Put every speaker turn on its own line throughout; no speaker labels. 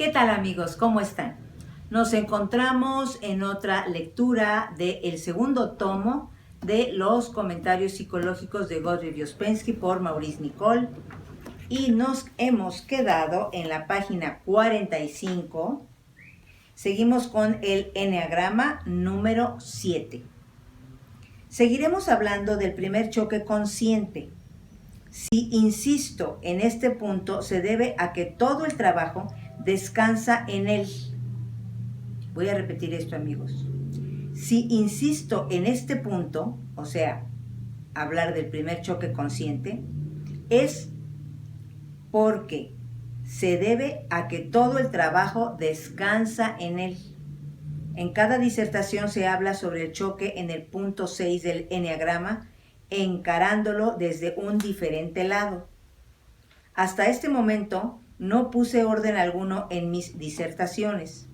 ¿Qué tal amigos? ¿Cómo están? Nos encontramos en otra lectura del segundo tomo de los comentarios psicológicos de Godfrey Uspensky por Maurice Nicoll y nos hemos quedado en la página 45. Seguimos con el enneagrama número 7. Seguiremos hablando del primer choque consciente. Si insisto en este punto, se debe a que todo el trabajo descansa en él. Voy a repetir esto, amigos. Si insisto en este punto, o sea, hablar del primer choque consciente, es porque se debe a que todo el trabajo descansa en él. En cada disertación se habla sobre el choque en el punto 6 del enneagrama, encarándolo desde un diferente lado. Hasta este momento no puse orden alguno en mis disertaciones.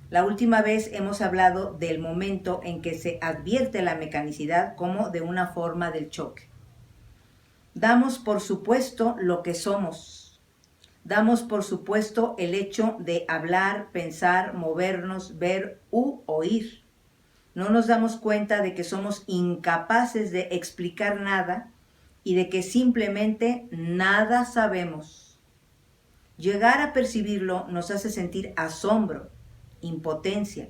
La última vez hemos hablado del momento en que se advierte la mecanicidad como de una forma del choque. Damos por supuesto lo que somos. Damos por supuesto el hecho de hablar, pensar, movernos, ver u oír. No nos damos cuenta de que somos incapaces de explicar nada y de que simplemente nada sabemos. Llegar a percibirlo nos hace sentir asombro, impotencia.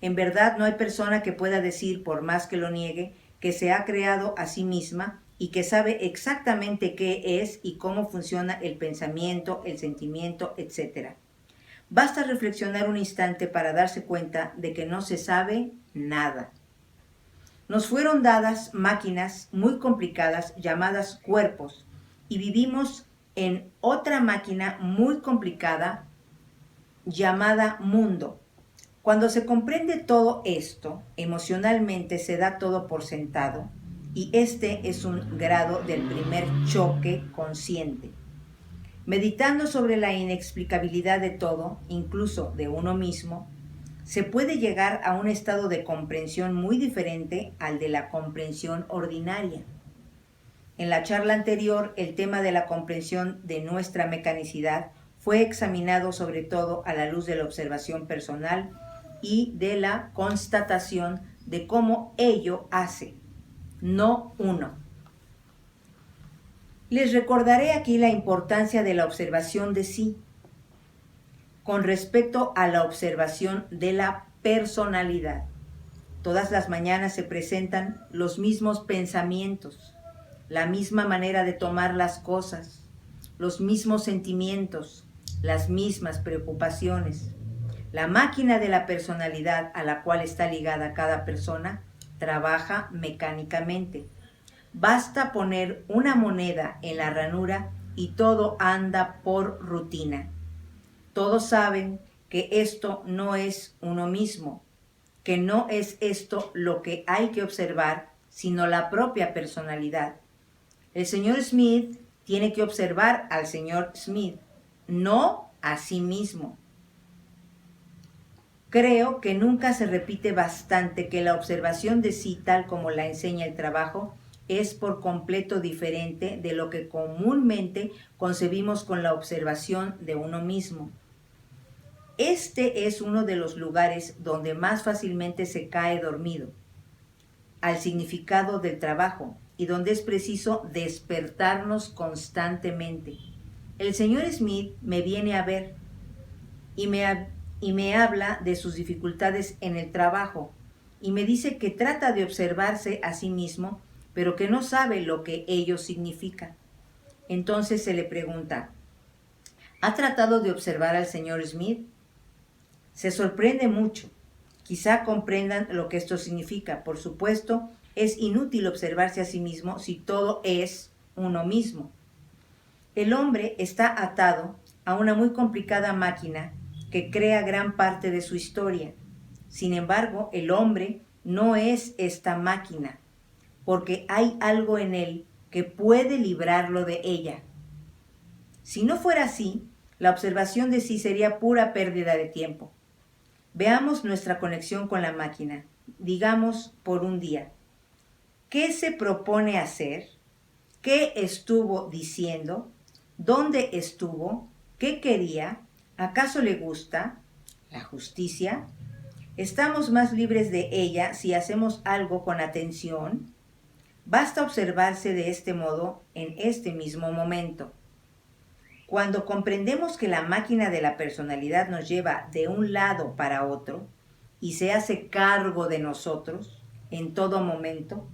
En verdad no hay persona que pueda decir, por más que lo niegue, que se ha creado a sí misma y que sabe exactamente qué es y cómo funciona el pensamiento, el sentimiento, etc. Basta reflexionar un instante para darse cuenta de que no se sabe nada. Nos fueron dadas máquinas muy complicadas llamadas cuerpos y vivimos en otra máquina muy complicada llamada mundo. Cuando se comprende todo esto, emocionalmente se da todo por sentado y este es un grado del primer choque consciente. Meditando sobre la inexplicabilidad de todo, incluso de uno mismo, se puede llegar a un estado de comprensión muy diferente al de la comprensión ordinaria. En la charla anterior, el tema de la comprensión de nuestra mecanicidad fue examinado sobre todo a la luz de la observación personal y de la constatación de cómo ello hace, no uno. Les recordaré aquí la importancia de la observación de sí con respecto a la observación de la personalidad. Todas las mañanas se presentan los mismos pensamientos, la misma manera de tomar las cosas, los mismos sentimientos, las mismas preocupaciones. La máquina de la personalidad a la cual está ligada cada persona trabaja mecánicamente. Basta poner una moneda en la ranura y todo anda por rutina. Todos saben que esto no es uno mismo, que no es esto lo que hay que observar, sino la propia personalidad. El señor Smith tiene que observar al señor Smith, no a sí mismo. Creo que nunca se repite bastante que la observación de sí, tal como la enseña el trabajo, es por completo diferente de lo que comúnmente concebimos con la observación de uno mismo. Este es uno de los lugares donde más fácilmente se cae dormido al significado del trabajo y donde es preciso despertarnos constantemente. El señor Smith me viene a ver y me habla de sus dificultades en el trabajo y me dice que trata de observarse a sí mismo, pero que no sabe lo que ello significa. Entonces se le pregunta, ¿ha tratado de observar al señor Smith? Se sorprende mucho. Quizá comprendan lo que esto significa. Por supuesto, es inútil observarse a sí mismo si todo es uno mismo. El hombre está atado a una muy complicada máquina que crea gran parte de su historia. Sin embargo, el hombre no es esta máquina, porque hay algo en él que puede librarlo de ella. Si no fuera así, la observación de sí sería pura pérdida de tiempo. Veamos nuestra conexión con la máquina, digamos por un día. ¿Qué se propone hacer? ¿Qué estuvo diciendo? ¿Dónde estuvo? ¿Qué quería? ¿Acaso le gusta la justicia? ¿Estamos más libres de ella si hacemos algo con atención? Basta observarse de este modo en este mismo momento. Cuando comprendemos que la máquina de la personalidad nos lleva de un lado para otro y se hace cargo de nosotros en todo momento,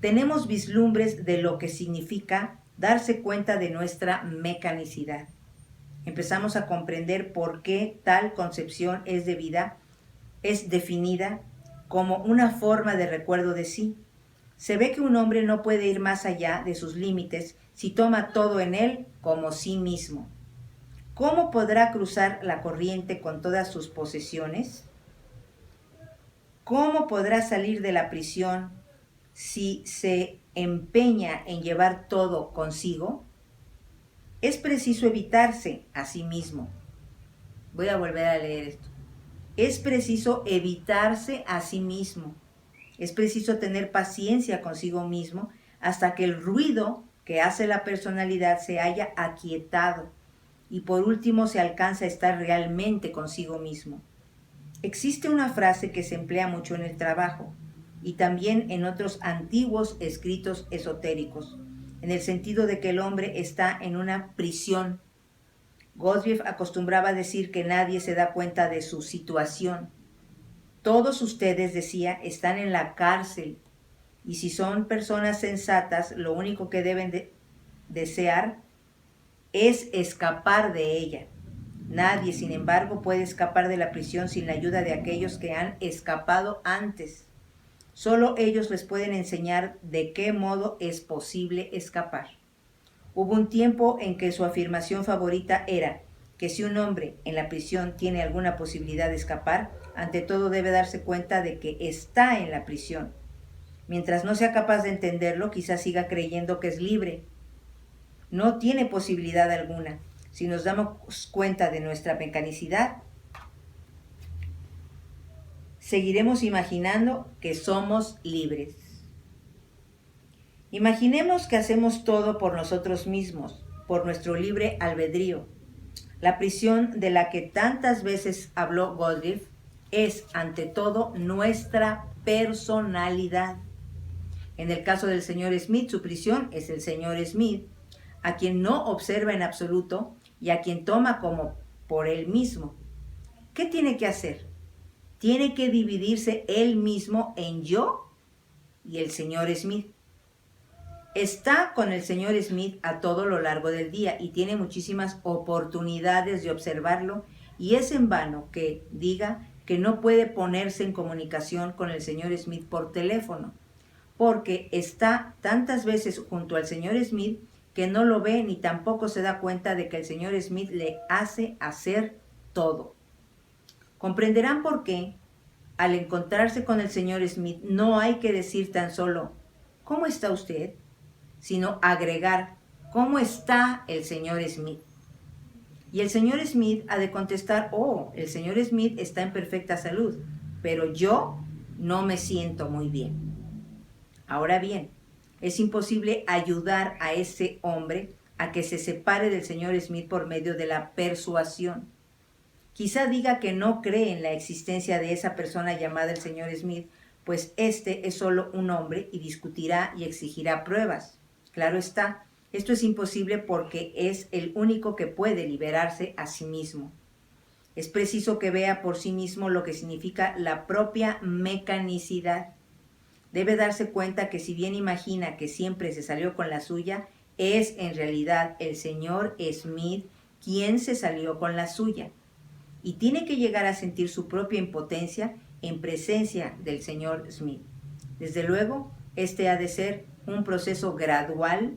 tenemos vislumbres de lo que significa darse cuenta de nuestra mecanicidad. Empezamos a comprender por qué tal concepción es definida como una forma de recuerdo de sí. Se ve que un hombre no puede ir más allá de sus límites si toma todo en él como sí mismo. ¿Cómo podrá cruzar la corriente con todas sus posesiones? ¿Cómo podrá salir de la prisión si se empeña en llevar todo consigo? Es preciso evitarse a sí mismo. Voy a volver a leer esto. Es preciso evitarse a sí mismo. Es preciso tener paciencia consigo mismo hasta que el ruido que hace la personalidad se haya aquietado y por último se alcanza a estar realmente consigo mismo. Existe una frase que se emplea mucho en el trabajo y también en otros antiguos escritos esotéricos, en el sentido de que el hombre está en una prisión. Gurdjieff acostumbraba a decir que nadie se da cuenta de su situación. Todos ustedes, decía, están en la cárcel y si son personas sensatas, lo único que deben desear es escapar de ella. Nadie, sin embargo, puede escapar de la prisión sin la ayuda de aquellos que han escapado antes. Solo ellos les pueden enseñar de qué modo es posible escapar. Hubo un tiempo en que su afirmación favorita era que si un hombre en la prisión tiene alguna posibilidad de escapar, ante todo debe darse cuenta de que está en la prisión. Mientras no sea capaz de entenderlo, quizás siga creyendo que es libre. No tiene posibilidad alguna. Si nos damos cuenta de nuestra mecanicidad, seguiremos imaginando que somos libres. Imaginemos que hacemos todo por nosotros mismos, por nuestro libre albedrío. La prisión de la que tantas veces habló Gurdjieff es, ante todo, nuestra personalidad. En el caso del señor Smith, su prisión es el señor Smith, a quien no observa en absoluto y a quien toma como por él mismo. ¿Qué tiene que hacer? Tiene que dividirse él mismo en yo y el señor Smith. Está con el señor Smith a todo lo largo del día y tiene muchísimas oportunidades de observarlo y es en vano que diga que no puede ponerse en comunicación con el señor Smith por teléfono, porque está tantas veces junto al señor Smith que no lo ve ni tampoco se da cuenta de que el señor Smith le hace hacer todo. Comprenderán por qué, al encontrarse con el señor Smith, no hay que decir tan solo ¿cómo está usted?, sino agregar ¿cómo está el señor Smith? Y el señor Smith ha de contestar, oh, el señor Smith está en perfecta salud, pero yo no me siento muy bien. Ahora bien, es imposible ayudar a ese hombre a que se separe del señor Smith por medio de la persuasión. Quizá diga que no cree en la existencia de esa persona llamada el señor Smith, pues este es solo un hombre y discutirá y exigirá pruebas. Claro está, esto es imposible porque es el único que puede liberarse a sí mismo. Es preciso que vea por sí mismo lo que significa la propia mecanicidad. Debe darse cuenta que si bien imagina que siempre se salió con la suya, es en realidad el señor Smith quien se salió con la suya. Y tiene que llegar a sentir su propia impotencia en presencia del señor Smith. Desde luego, este ha de ser un proceso gradual,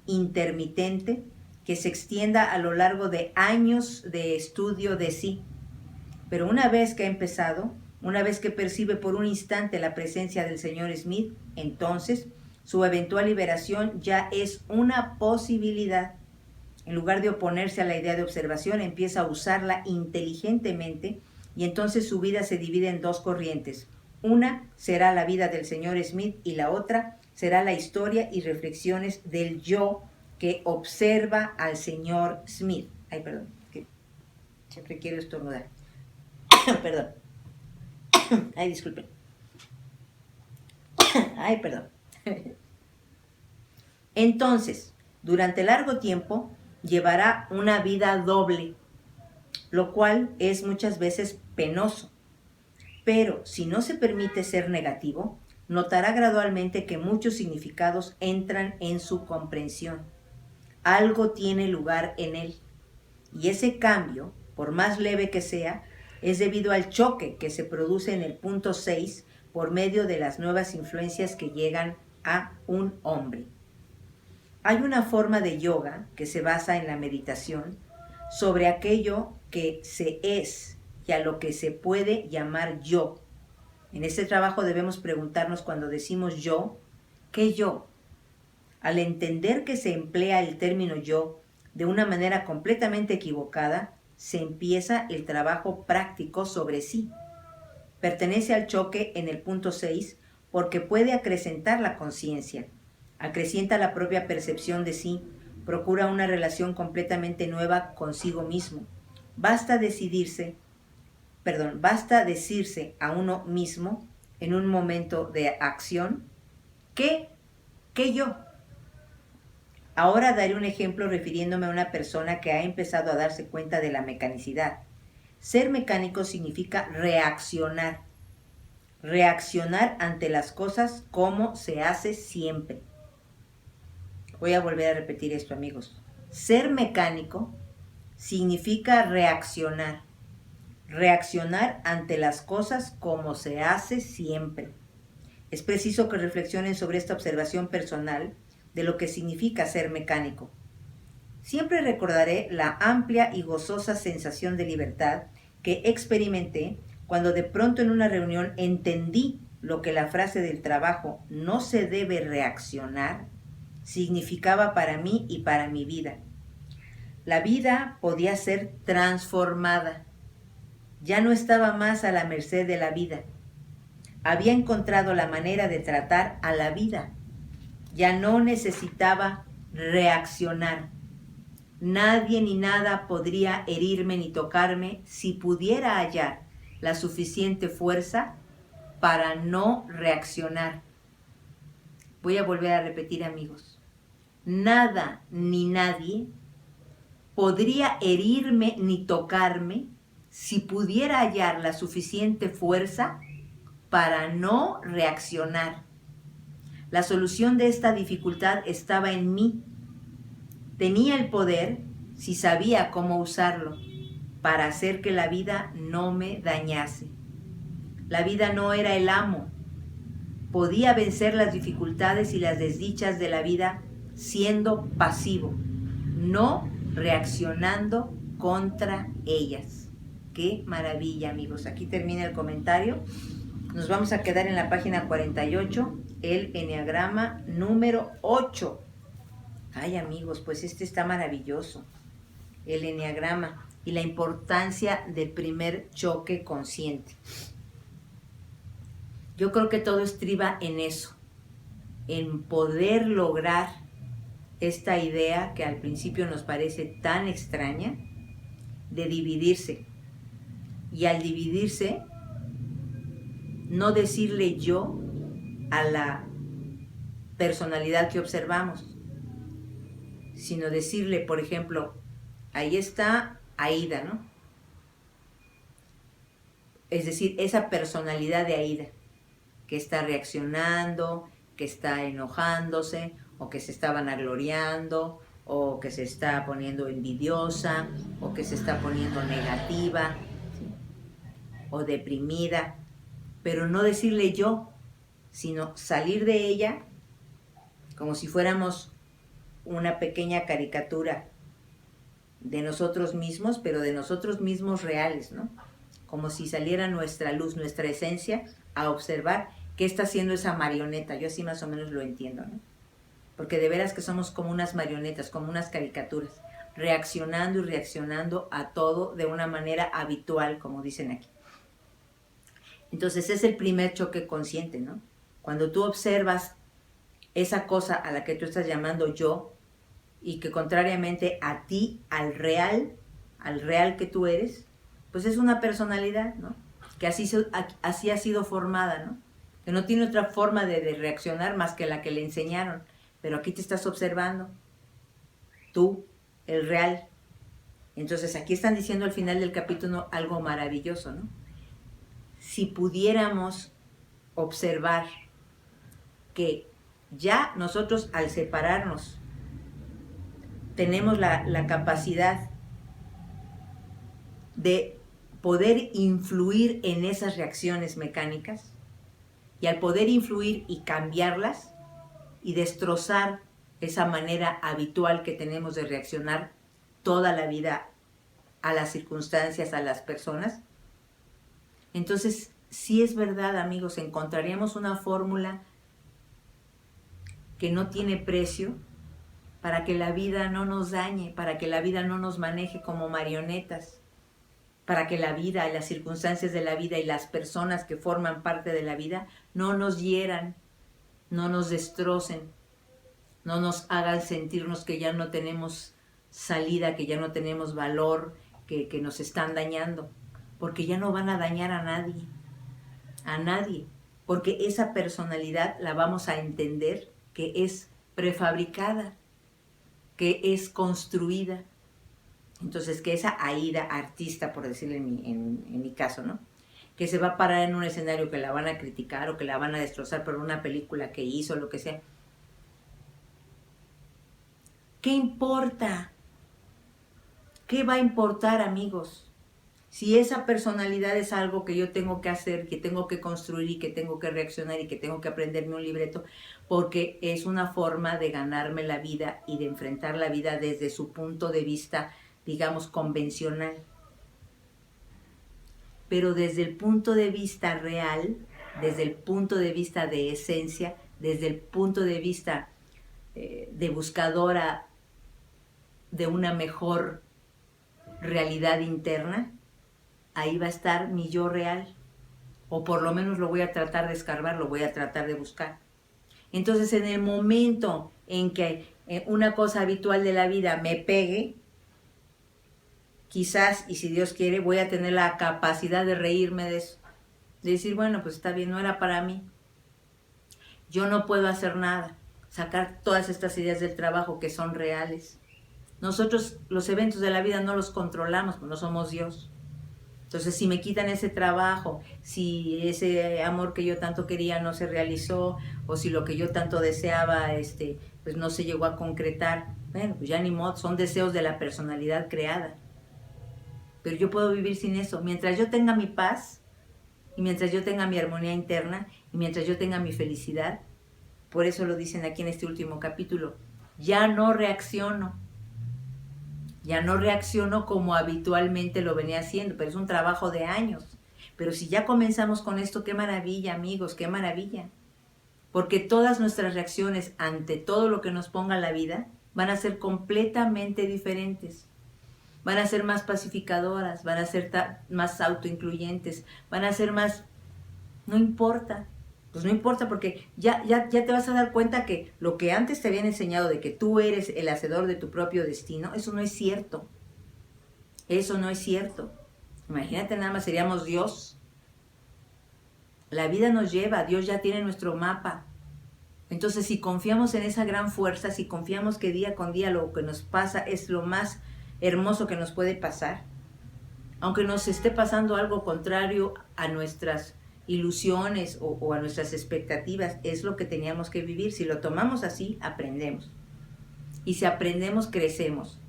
intermitente, que se extienda a lo largo de años de estudio de sí. Pero una vez que ha empezado, una vez que percibe por un instante la presencia del señor Smith, entonces su eventual liberación ya es una posibilidad. En lugar de oponerse a la idea de observación, empieza a usarla inteligentemente y entonces su vida se divide en dos corrientes. Una será la vida del señor Smith y la otra será la historia y reflexiones del yo que observa al señor Smith. Siempre quiero estornudar. Perdón. Ay, disculpen. Ay, perdón. Entonces, durante largo tiempo, llevará una vida doble, lo cual es muchas veces penoso. Pero si no se permite ser negativo, notará gradualmente que muchos significados entran en su comprensión. Algo tiene lugar en él. Y ese cambio, por más leve que sea, es debido al choque que se produce en el punto 6 por medio de las nuevas influencias que llegan a un hombre. Hay una forma de yoga que se basa en la meditación sobre aquello que se es y a lo que se puede llamar yo. En este trabajo debemos preguntarnos cuando decimos yo, ¿qué yo? Al entender que se emplea el término yo de una manera completamente equivocada, se empieza el trabajo práctico sobre sí. Pertenece al choque en el punto 6 porque puede acrecentar la conciencia, acrecienta la propia percepción de sí, procura una relación completamente nueva consigo mismo. Basta decirse a uno mismo en un momento de acción, ¿qué yo? Ahora daré un ejemplo refiriéndome a una persona que ha empezado a darse cuenta de la mecanicidad. Ser mecánico significa reaccionar. Reaccionar ante las cosas como se hace siempre. Voy a volver a repetir esto, amigos. Ser mecánico significa reaccionar. Reaccionar ante las cosas como se hace siempre. Es preciso que reflexionen sobre esta observación personal de lo que significa ser mecánico. Siempre recordaré la amplia y gozosa sensación de libertad que experimenté cuando de pronto en una reunión entendí lo que la frase del trabajo "no se debe reaccionar" significaba para mí y para mi vida. La vida podía ser transformada. Ya no estaba más a la merced de la vida. Había encontrado la manera de tratar a la vida. Ya no necesitaba reaccionar. Nadie ni nada podría herirme ni tocarme si pudiera hallar la suficiente fuerza para no reaccionar. Voy a volver a repetir, amigos. Nada ni nadie podría herirme ni tocarme si pudiera hallar la suficiente fuerza para no reaccionar. La solución de esta dificultad estaba en mí. Tenía el poder, si sabía cómo usarlo, para hacer que la vida no me dañase. La vida no era el amo. Podía vencer las dificultades y las desdichas de la vida siendo pasivo, no reaccionando contra ellas. ¡Qué maravilla, amigos! Aquí termina el comentario. Nos vamos a quedar en la página 48, el eneagrama número 8. Ay, amigos, pues este está maravilloso. El eneagrama y la importancia del primer choque consciente. Yo creo que todo estriba en eso, en poder lograr esta idea que al principio nos parece tan extraña, de dividirse. Y al dividirse, no decirle yo a la personalidad que observamos, sino decirle, por ejemplo, ahí está Aida, ¿no? Es decir, esa personalidad de Aida, que está reaccionando, que está enojándose, o que se está vanagloriando, o que se está poniendo envidiosa, o que se está poniendo negativa, ¿sí? O deprimida, pero no decirle yo, sino salir de ella como si fuéramos una pequeña caricatura de nosotros mismos, pero de nosotros mismos reales, ¿no? Como si saliera nuestra luz, nuestra esencia, a observar qué está haciendo esa marioneta. Yo así más o menos lo entiendo, ¿no? Porque de veras que somos como unas marionetas, como unas caricaturas, reaccionando y reaccionando a todo de una manera habitual, como dicen aquí. Entonces es el primer choque consciente, ¿no? Cuando tú observas esa cosa a la que tú estás llamando yo, y que contrariamente a ti, al real, al real que tú eres, pues es una personalidad, ¿no? Que así ha sido formada, ¿no? Que no tiene otra forma de reaccionar más que la que le enseñaron. Pero aquí te estás observando, tú, el real. Entonces aquí están diciendo al final del capítulo algo maravilloso, ¿no? Si pudiéramos observar que ya nosotros al separarnos tenemos la capacidad de poder influir en esas reacciones mecánicas, y al poder influir y cambiarlas y destrozar esa manera habitual que tenemos de reaccionar toda la vida a las circunstancias, a las personas, entonces sí es verdad, amigos, encontraríamos una fórmula que no tiene precio para que la vida no nos dañe, para que la vida no nos maneje como marionetas, para que la vida, las circunstancias de la vida y las personas que forman parte de la vida no nos hieran, no nos destrocen, no nos hagan sentirnos que ya no tenemos salida, que ya no tenemos valor, que nos están dañando, porque ya no van a dañar a nadie, porque esa personalidad la vamos a entender que es prefabricada, que es construida. Entonces, que esa Aida artista, por decirle en mi caso, ¿no? Que se va a parar en un escenario que la van a criticar o que la van a destrozar por una película que hizo, lo que sea. ¿Qué importa? ¿Qué va a importar, amigos? Si esa personalidad es algo que yo tengo que hacer, que tengo que construir y que tengo que reaccionar y que tengo que aprenderme un libreto, porque es una forma de ganarme la vida y de enfrentar la vida desde su punto de vista, digamos, convencional. Pero desde el punto de vista real, desde el punto de vista de esencia, desde el punto de vista de buscadora de una mejor realidad interna, ahí va a estar mi yo real, o por lo menos lo voy a tratar de escarbar, lo voy a tratar de buscar. Entonces, en el momento en que una cosa habitual de la vida me pegue, quizás, y si Dios quiere, voy a tener la capacidad de reírme de eso, de decir, bueno, pues está bien, no era para mí, yo no puedo hacer nada, sacar todas estas ideas del trabajo que son reales. Nosotros los eventos de la vida no los controlamos, pues no somos Dios. Entonces, si me quitan ese trabajo, si ese amor que yo tanto quería no se realizó, o si lo que yo tanto deseaba pues no se llegó a concretar, bueno, pues ya ni modo, son deseos de la personalidad creada. Pero yo puedo vivir sin eso. Mientras yo tenga mi paz, y mientras yo tenga mi armonía interna, y mientras yo tenga mi felicidad, por eso lo dicen aquí en este último capítulo, ya no reacciono. Ya no reacciono como habitualmente lo venía haciendo, pero es un trabajo de años. Pero si ya comenzamos con esto, qué maravilla, amigos, qué maravilla. Porque todas nuestras reacciones ante todo lo que nos ponga la vida van a ser completamente diferentes. Van a ser más pacificadoras, van a ser más autoincluyentes, van a ser más... No importa. Pues no importa, porque ya te vas a dar cuenta que lo que antes te habían enseñado de que tú eres el hacedor de tu propio destino, eso no es cierto. Eso no es cierto. Imagínate, nada más seríamos Dios. La vida nos lleva, Dios ya tiene nuestro mapa. Entonces, si confiamos en esa gran fuerza, si confiamos que día con día lo que nos pasa es lo más hermoso que nos puede pasar, aunque nos esté pasando algo contrario a nuestras ilusiones o a nuestras expectativas, es lo que teníamos que vivir. Si lo tomamos así, aprendemos. Y si aprendemos, crecemos.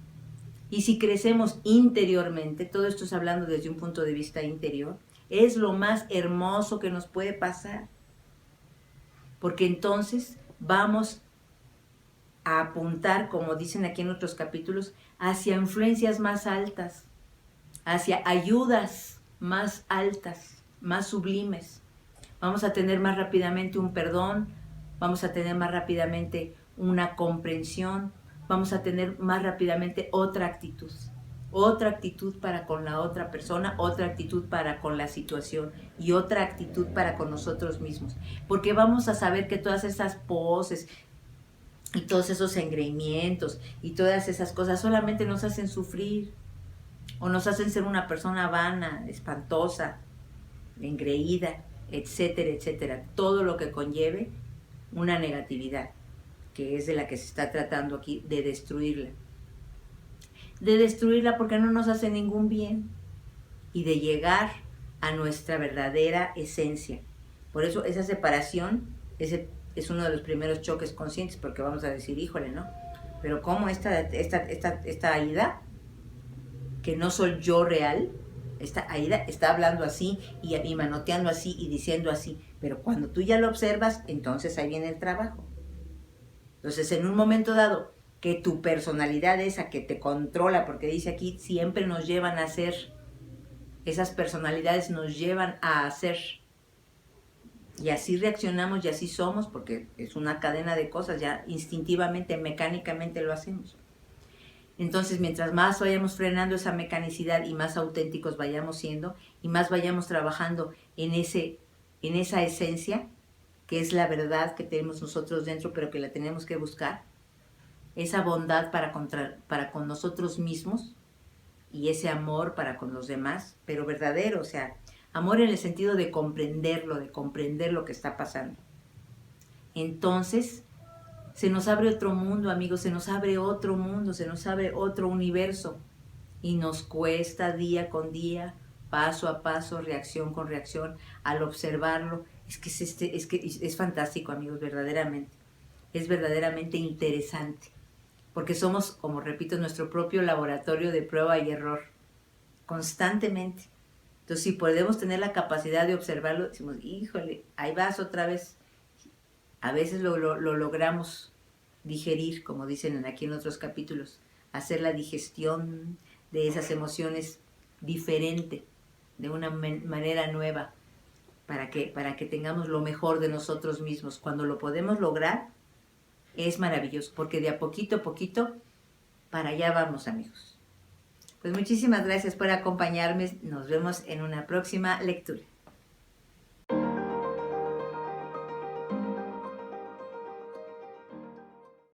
Y si crecemos interiormente, todo esto es hablando desde un punto de vista interior, es lo más hermoso que nos puede pasar. Porque entonces vamos a apuntar, como dicen aquí en otros capítulos, hacia influencias más altas, hacia ayudas más altas, más sublimes. Vamos a tener más rápidamente un perdón, vamos a tener más rápidamente una comprensión, vamos a tener más rápidamente otra actitud para con la otra persona, otra actitud para con la situación y otra actitud para con nosotros mismos. Porque vamos a saber que todas esas poses y todos esos engreimientos y todas esas cosas solamente nos hacen sufrir. o nos hacen ser una persona vana, espantosa, engreída, etcétera, etcétera. Todo lo que conlleve una negatividad, que es de la que se está tratando aquí, de destruirla. De destruirla porque no nos hace ningún bien y de llegar a nuestra verdadera esencia. Por eso esa separación es uno de los primeros choques conscientes, porque vamos a decir, híjole, ¿no? Pero ¿cómo esta Aida, que no soy yo real, esta Aida está hablando así y manoteando así y diciendo así? Pero cuando tú ya lo observas, entonces ahí viene el trabajo. Entonces, en un momento dado, que tu personalidad esa que te controla, porque dice aquí, siempre nos llevan a hacer, esas personalidades nos llevan a hacer, y así reaccionamos y así somos, porque es una cadena de cosas, ya instintivamente, mecánicamente lo hacemos. Entonces, mientras más vayamos frenando esa mecanicidad y más auténticos vayamos siendo, y más vayamos trabajando en esa esencia, que es la verdad que tenemos nosotros dentro, pero que la tenemos que buscar, esa bondad para con nosotros mismos y ese amor para con los demás, pero verdadero, o sea, amor en el sentido de comprenderlo, de comprender lo que está pasando. Entonces, se nos abre otro mundo, amigos, se nos abre otro mundo, se nos abre otro universo y nos cuesta día con día, paso a paso, reacción con reacción, al observarlo. Es que es fantástico, amigos, verdaderamente. Es verdaderamente interesante, porque somos, como repito, nuestro propio laboratorio de prueba y error, constantemente. Entonces, si podemos tener la capacidad de observarlo, decimos, híjole, ahí vas otra vez. A veces lo logramos digerir, como dicen aquí en otros capítulos, hacer la digestión de esas emociones diferente, de una manera nueva, para que tengamos lo mejor de nosotros mismos. Cuando lo podemos lograr, es maravilloso, porque de a poquito, para allá vamos, amigos. Pues muchísimas gracias por acompañarme. Nos vemos en una próxima lectura.